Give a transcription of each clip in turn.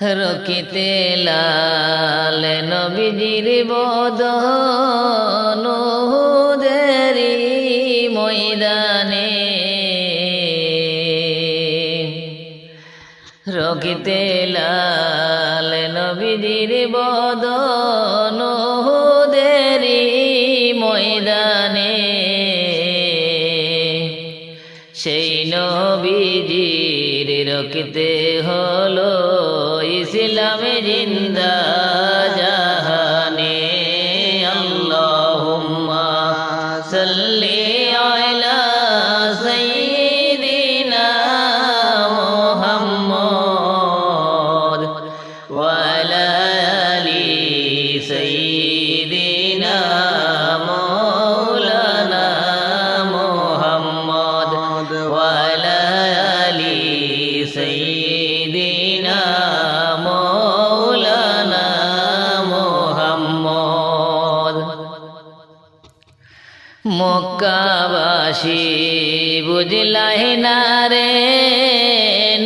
রকিতে লাল নবীজির বদন উহুদেরি ময়দানে রকিতে লাল নবীজির বদন উহুদেরি ময়দানে সেই নবীজির রকিতে হলো ইসলামে জিন্দা জাহানে। আল্লাহুম্মা সাল্লি আলা সাইয়্যিদিনা মুহাম্মদ ওয়া আলা আলি সাইয়্যিদিনা মাওলানা মুহাম্মদ ওয়া আলা আলি সাইয়্যিদিনা মাওলানা মুহাম্মদ। মক্কাবাসী বুঝলাই না রে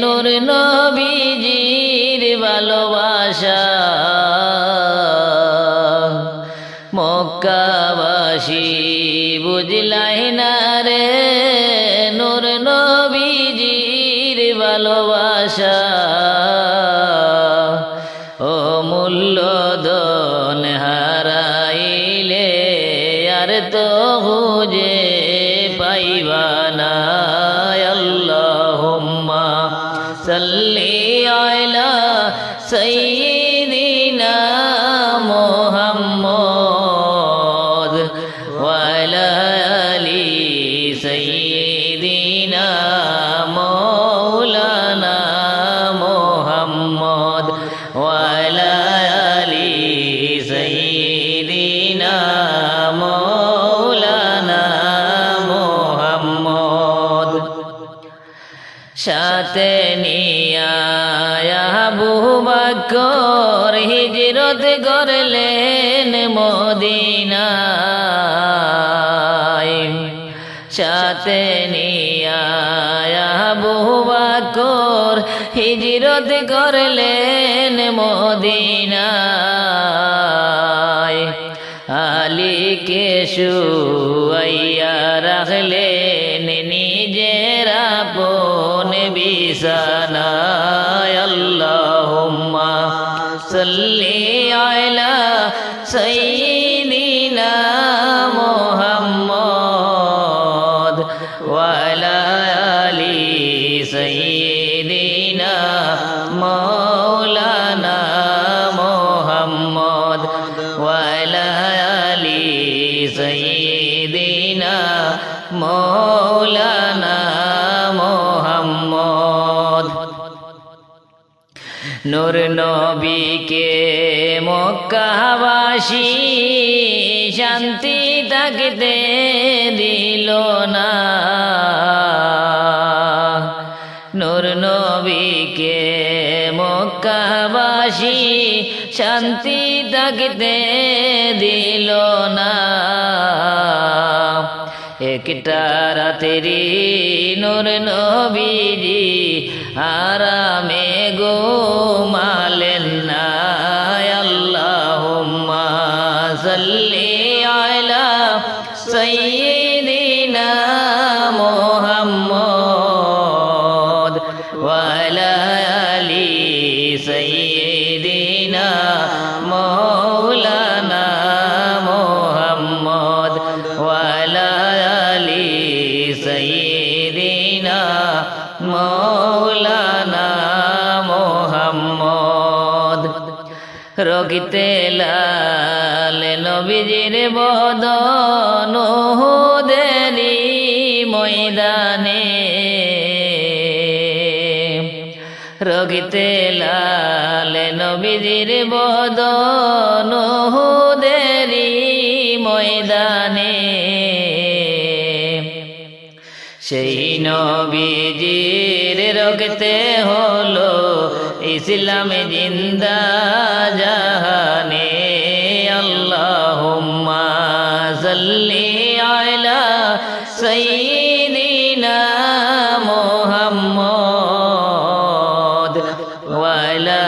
নূর নবীজির ভালোবাসা, মক্কাবাসী বুঝলাই না রে নূর নবীজির ভালোবাসা। ও মূল্য ধন হারাইলে আর তো খুঁজে পাইবা না। আল্লাহুম্মা সাল্লি আলা সাইয়্যিদিনা মুহাম্মদ ওয়া আলা আলি সাইয়্যিদিনা মাওলানা মুহাম্মদ ওয়া আলা আলি সাইয়্যিদিনা মাওলানা মুহাম্মদ। সাথে নিয়া আবু বকর হিজরত করলেন মদিনায়, সাথে নিয়া আবু বকর হিজরত করলেন মদিনায়। আলীকে শুয়াইয়া রাখলেন নিজের আপন বিছানায়। আল্লাহুম্মা সাল্লি আলা সাইয়্যিদিনা মুহাম্মদ ওয়া আলা আলি সাইয়্যিদিনা মাওলানা মুহাম্মদ ওয়া আলা আলি সাইয়্যিদিনা মাওলানা মুহাম্মদ। নূর নবীকে মক্কাবাসী শান্তি থাকতে দিল না, নূর নবীকে মক্কাবাসী শান্তি থাকতে দিল না। একটা রাতেরি নূর নবীজি আরামে ঘুমালেন না। আল্লাহুম্মা সাল্লি আলা সাইয়্যিদিনা মুহাম্মদ ওয়া আলা আলি সাইয়্যিদিনা মাওলানা মুহাম্মদ ওয়া আলা আলি সাইয়্যিদিনা মাওলানা মুহাম্মদ। রকিতে লাল নবীজির বদন উহুদেরি ময়দানে রকিতে লাল নবীজির বদন উহুদেরি ময়দানে সেই নবীজির রক্তে হলো ইসলামে জিন্দা জাহানে। আল্লাহুম্মা সাল্লি আলা সাইয়্যিদিনা মুহাম্মদ ওয়া আলা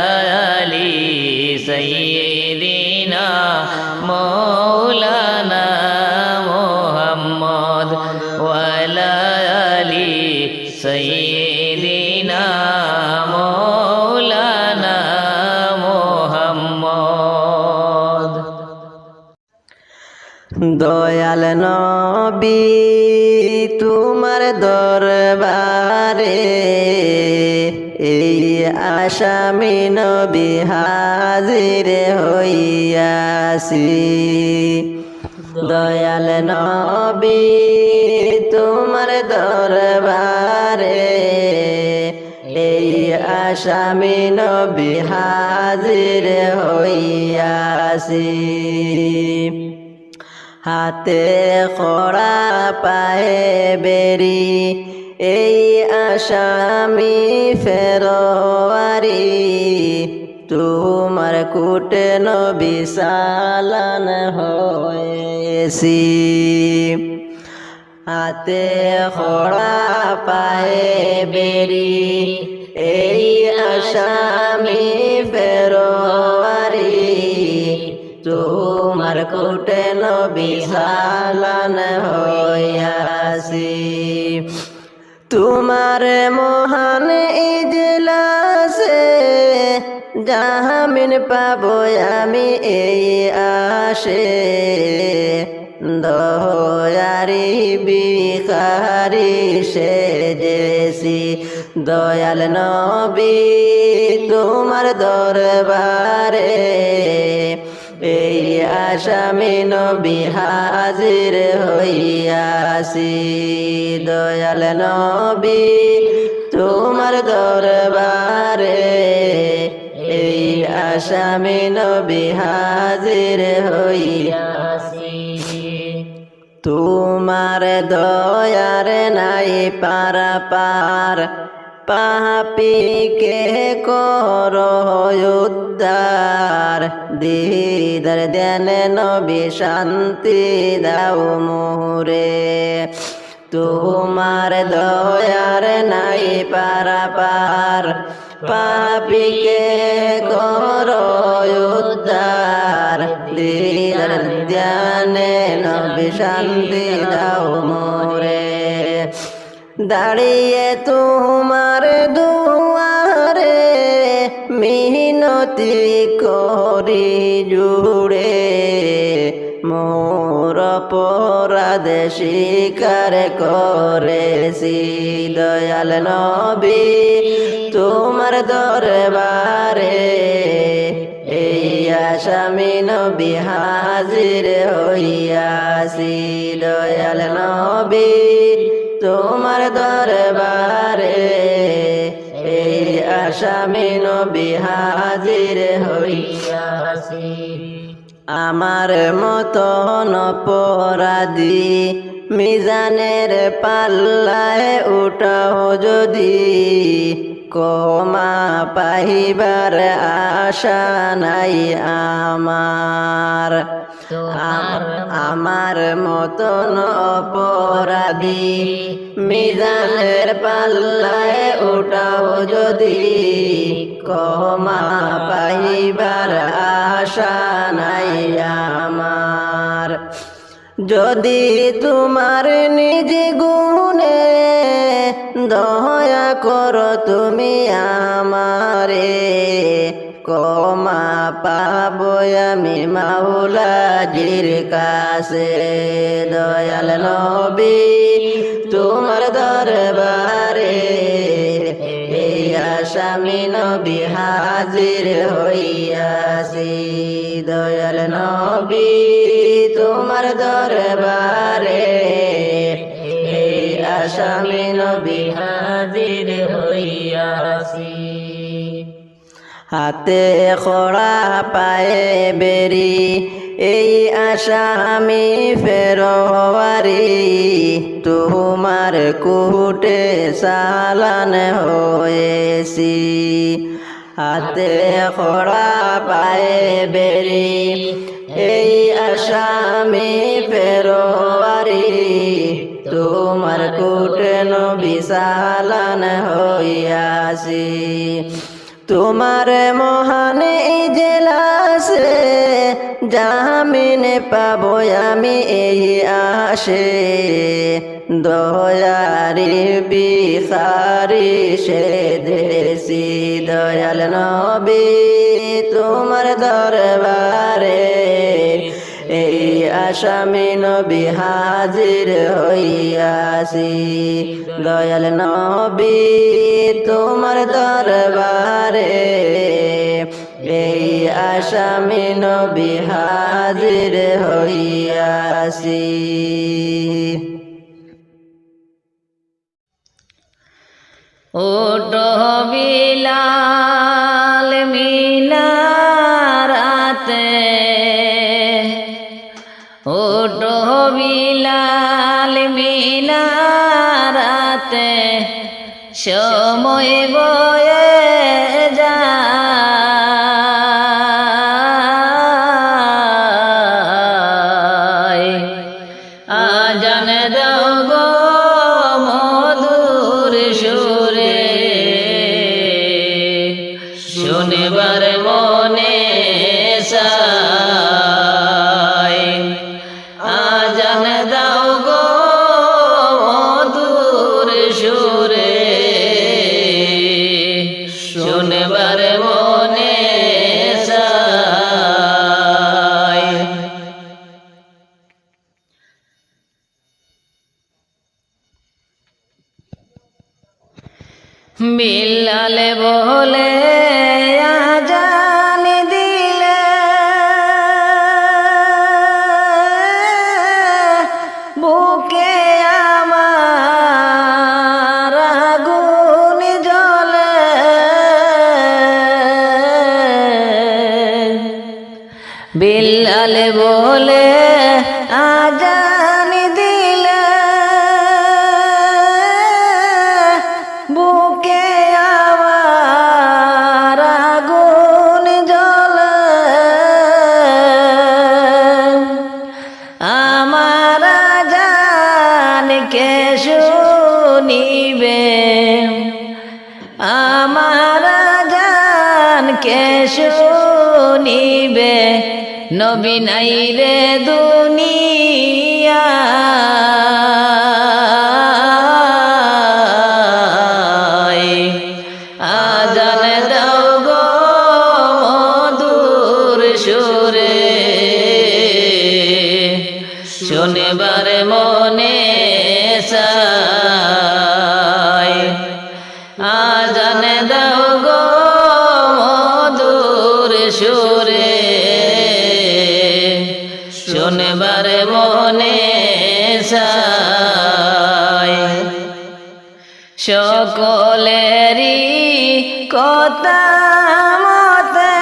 দয়াল নবী তোমার দরবারে এই আসামি নবী হাজির হইয়াছি। দয়াল নবী তোমার দরবারে এই আসামি নবী হাজির হইয়াছি। হাতে খড়া পায়ে বেরি এই আসামি ফেরোয়ারি তোমার কুটে নবী সালান হয়েছি। হাতে খড়া পায়ে বেরি এই আসামি ফেরোয়ারি তোমার কুটে নবী সালান হইয়াছি। তোমার মহান ইজলাসে জামিন পাবো আমি এই আশে দয়ারি বিকারি সেজেছি। দয়াল নবী তোমার দরবারে এই আসামি নবী হাজির হইয়াছি। দয়াল নবী তোমার দরবারে এই আসামি নবী হাজির হইয়াছি। তোমার দয়ার নাই পারাপার পাপীকে করো উদ্ধার দিদার দেন নবী শান্তি দাও মোরে। তোমার দয়ার নাই পারাপার পাপীকে করো উদ্ধার দিদার দেন নবী শান্তি দাও মোরে। দাঁড়িয়ে তোমার দুয়ারে মিনতি করি জুড়ে মোর অপরাধ স্বীকার করেছি। দয়াল নবী তোমার দরবারে এই আসামি নবী হাজির হইয়াছি। দয়াল নবী তোমার দরবারে এই আসামি নবী হাজির হইয়াছি। আমার মতন অপরাধী মিজানের পাল্লায় উঠাও যদি ক্ষমা পাইবার আশা নাই আমার। আমার মতন অপরাধী মিজানের পাল্লায় উঠাও যদি ক্ষমা পাইবার আশা নাই আমার। যদি তোমার নিজ গুণে দয়া করো তুমি আমারে ক্ষমা পাবো আমি মাওলাজির কাছে। দয়াল নবী তোমার দরবারে এই আসামি নবী হাজির হইয়াছি। দয়াল নবী তোমার দরবারে এই আসামি নবী হাজির হইয়াছি। হাতে খড়া পায়ে বেরি এই আসামি ফেরোয়ারি তোমার কুটে সালান হয়েছি। হাতে খড়া পায়ে বেরি এই আসামি ফেরোয়ারি তোমার কুটে নবী সালান হইয়াছি। তোমার মহান ইজলাসে জামিন পাবো আমি এই আশে দয়ারি বিখারি সেজেছি। দয়াল নবী তোমার দরবারে এই আসামি নবী হাজির হইয়াছি দয়াল নবী তোমার দরবারে এই আসামি নবী হাজির হইয়াছি ওটো বিলাল মিনারাতে ওটো বিলাল মিনারাতে সময় বয়ে যায় আজান দাও গো মধুর সুরে শুনবার মনে চায় আজান দাও গো মধুর সুরে শুনবার মনে চায় বিলাল বলে আজান দিলে বুকে আমার আগুন জ্বলে বিলাল বলে আজান দিলে বুকে আমার আগুন জ্বলে আমার আজানকে শুনিবে আমার আজানকে শুনিবে নবী নাই রে দুনিয়া আজান দাও গো মধুর সুরে শুনবার মনে চায় আজান দাও গো মধুর সুরে শুনবার মনে চায় সকলেরই কথা মতে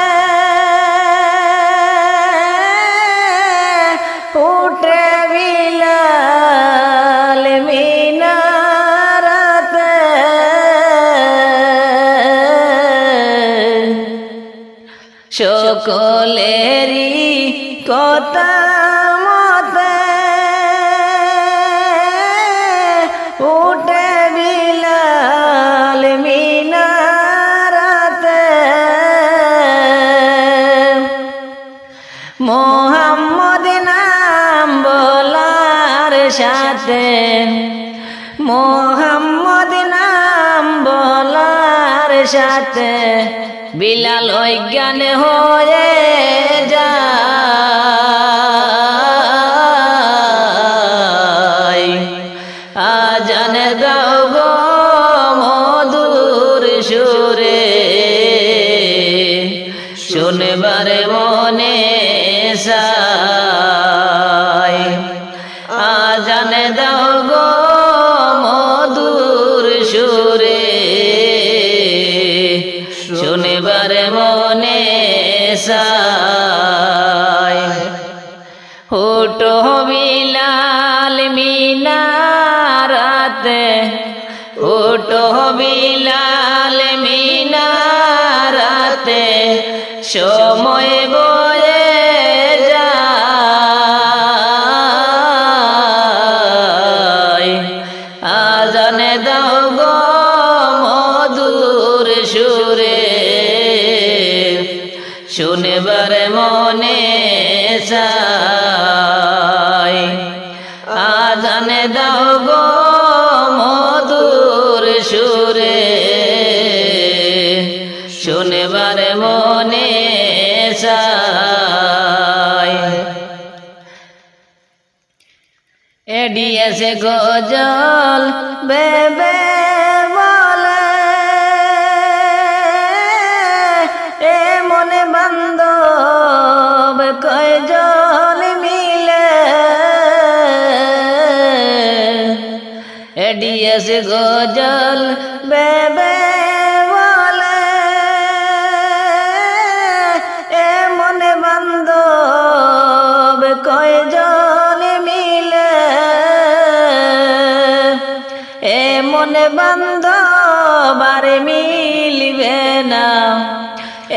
উঠে বিলাল মিনারাতে সকলেরই কথা মতে উঠে বিলাল মিনারাতে মোহাম্মদ নাম বলার সাথে মোহাম্মদ নাম বলার সাথে বিলাল অজ্ঞান হয়ে যায় আজান দাও গো মধুর সুরে শুনবার মনে চায় আজান দাও গো মধুর সুরে শুনবার মনে চায় ওটো বিলাল মিনারাতে ওটো বিলাল মিনারাতে সময় বয়ে যায় আজান দাও গো মধুর সুরে শুনবার মনে চায় আজান দাও গো মধুর সুরে শুনবার মনে চায় দিয়েছে গজল বেবে বলে এ মনে বান্ধব কয়জন মিলে এ দিয়েছে গজল বেবে বলে এ মনে বান্ধব কয়জন মিলে এ মনে বান্ধব আর মিলবে না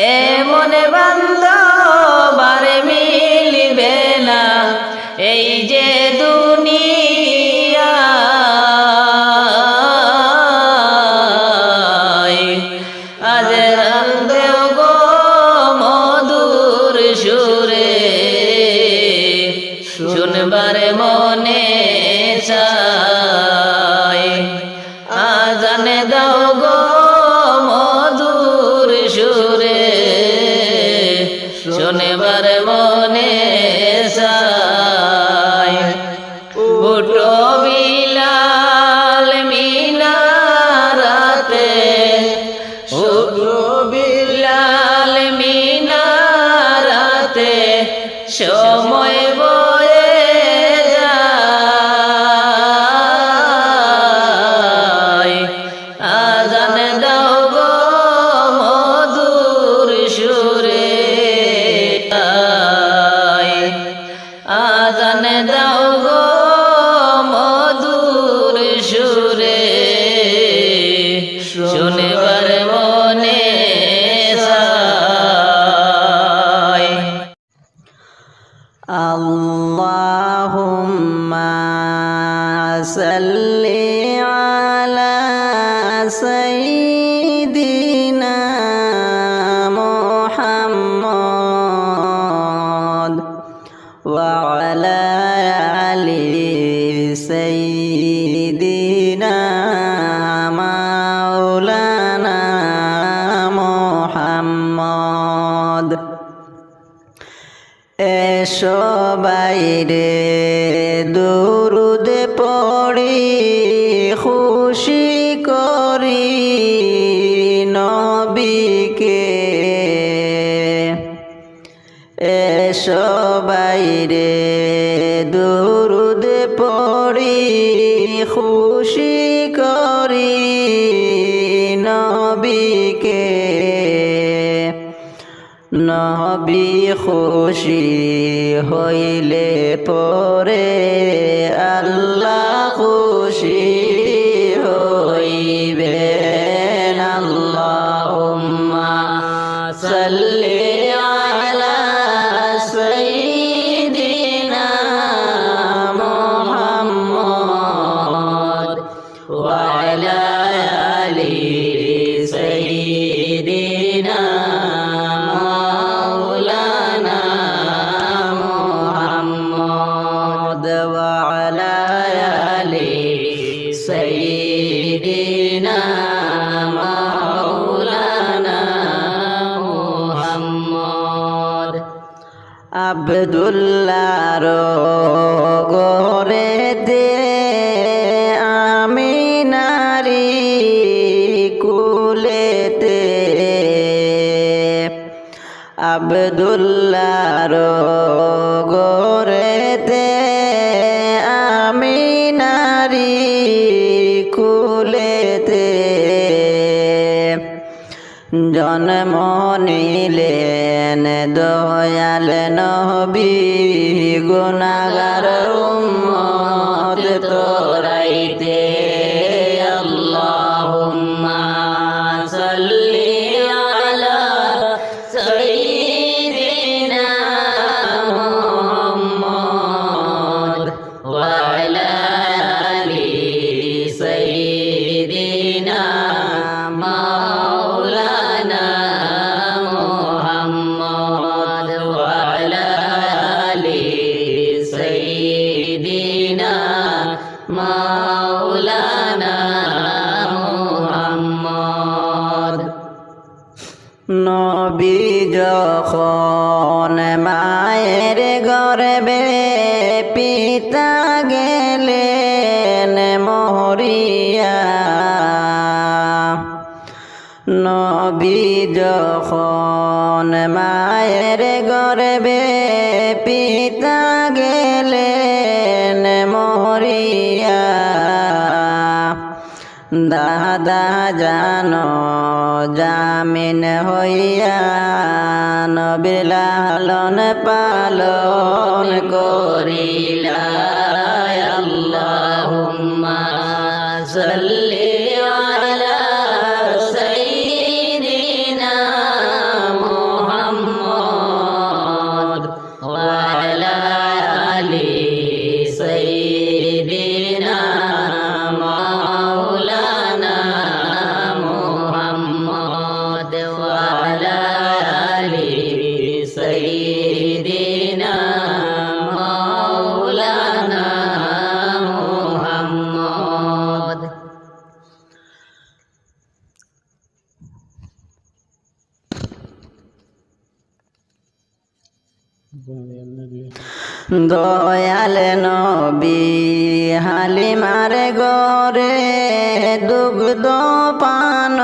এ মনে বান্ধব আর মিলবে না এই যে দুনিয়া আজ রান্দেও গো মধুর সুরে শুনবার মনে চায় আজানে দাও গো মধুর সুরে শুনবার মনে চায় উঠো বিলাল মিনারাতে উঠো বিলাল মিনারাতে সময় বয়ে যায় আজান দাও গো মধুর সুরে আজান দাও গো মধুর সুরে শুনবার মনে চায় আল্লাহুম্মা সাল্লি আলা সাইয়্যিদিনা মুহাম্মদ ওয়া আলা আলি সাইয়্যিদিনা মাওলানা মুহাম্মদ এসো বাইরে দুরুদ পড়ি খুশি করি নবীকে এসো বাইরে দুরুদ পড়ি খুশি করি নবীকে নবী খুশি হইলে পরে আল্লাহ খুশি হইবেন আল্লাহুম্মা সাল্লি আলা সাইয়্যিদিনা মুহাম্মদ ওয়া আলা আলি সাইয়্যিদিনা سيدنا مولانا محمد আব্দুল্লাহর ঘরেতে আমিনারি কুলেতে আব্দুল্লাহর ঘরেতে আমিনারি কুলেতে জন্ম নিলেন দয়াল নবী গুনাহগার উম্মত তোরাইতে আল্লাহুম্মা সাল্লি আলা সাইয়্যিদিনা মুহাম্মদ ওয়া আলা আলি সাইয়্যিদিনা মাওলানা মুহাম্মদ ওয়া আলা আলি সাইয়্যিদিনা মাওলানা মুহাম্মদ নবী যখন মায়ের গর্ভে পিতা গেলেন নবী যখন মায়ের গর্ভে পিতা গেলেন মরিয়া, দাদা জানো জামিন হইয়া নবীর লালন পালন করিলা। আল্লাহুম্মা সাল্লি আলা সাইয়্যিদিনা মুহাম্মদ ওয়া আলা আলি সাইয়্যিদিনা মাওলানা মুহাম্মদ ওয়া আলা আলি সাইয়্যিদিনা মাওলানা মুহাম্মদ। দয়াল নবী হালিমার গরে দুগ্ধ পান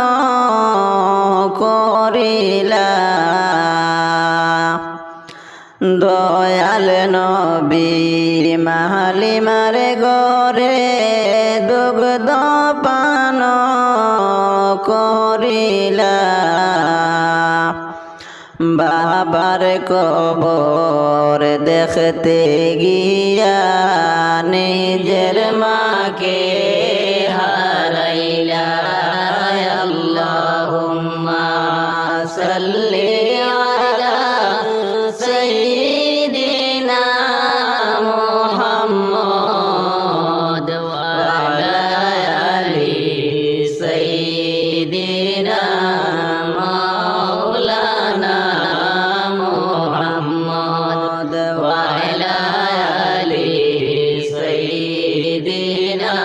করিলা। দয়াল নবী হালিমার গরে দুগ্ধ পান করিলা। বাবার কবর দেখতে গিয়া নিজের মাকে হারাইলা। আল্লাহুম্মা সাল্লি আলা সাইয়্যিদিনা মুহাম্মদ ওয়া আলা আলি সাইয়্যিদিনা মাওলানা মুহাম্মদ ওয়া আলা আলি সাইয়্যিদিনা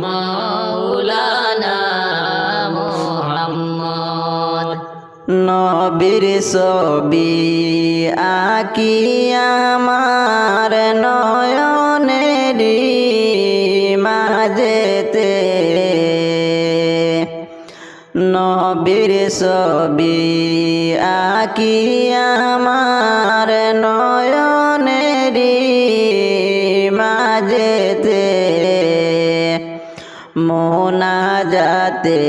মাওলানা মুহাম্মদ। নবীর ছবি আঁকি আমার নয়নেরি মাঝেতে, নবীর ছবি আঁকি আমার নয়নেরি মাঝেতে, মোনাজাতে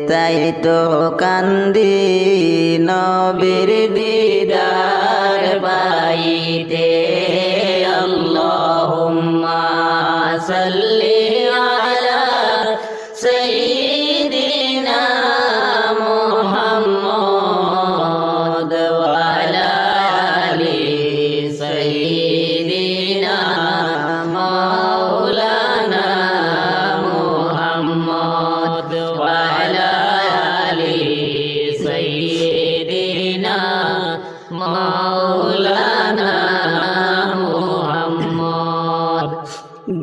তাই তো কান্দি নবীর দিদার পাইতে। আল্লাহুম্মা সাল্লি আলা সাইয়্যিদিনা মুহাম্মদ ওয়া আলা আলি সাইয়্যিদিনা মাওলানা মুহাম্মদ ওয়া আলা আলি সাইয়্যিদিনা মাওলানা মুহাম্মদ।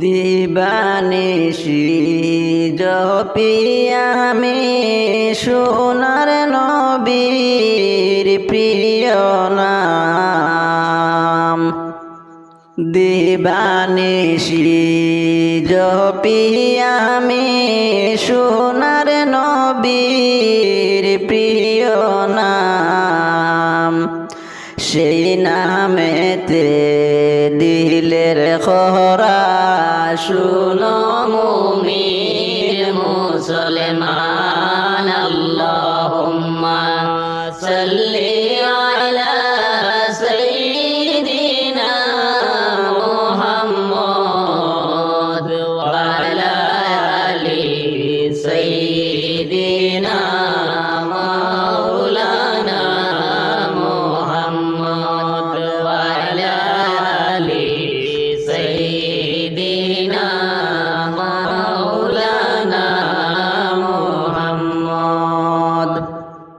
দিবানিশি জপি আমি সোনার নবীর প্রিয় নাম, দিবানিশি জপি আমি সোনার নবীর প্রিয় নাম। সেই নামেতে দিলের খরা শুনো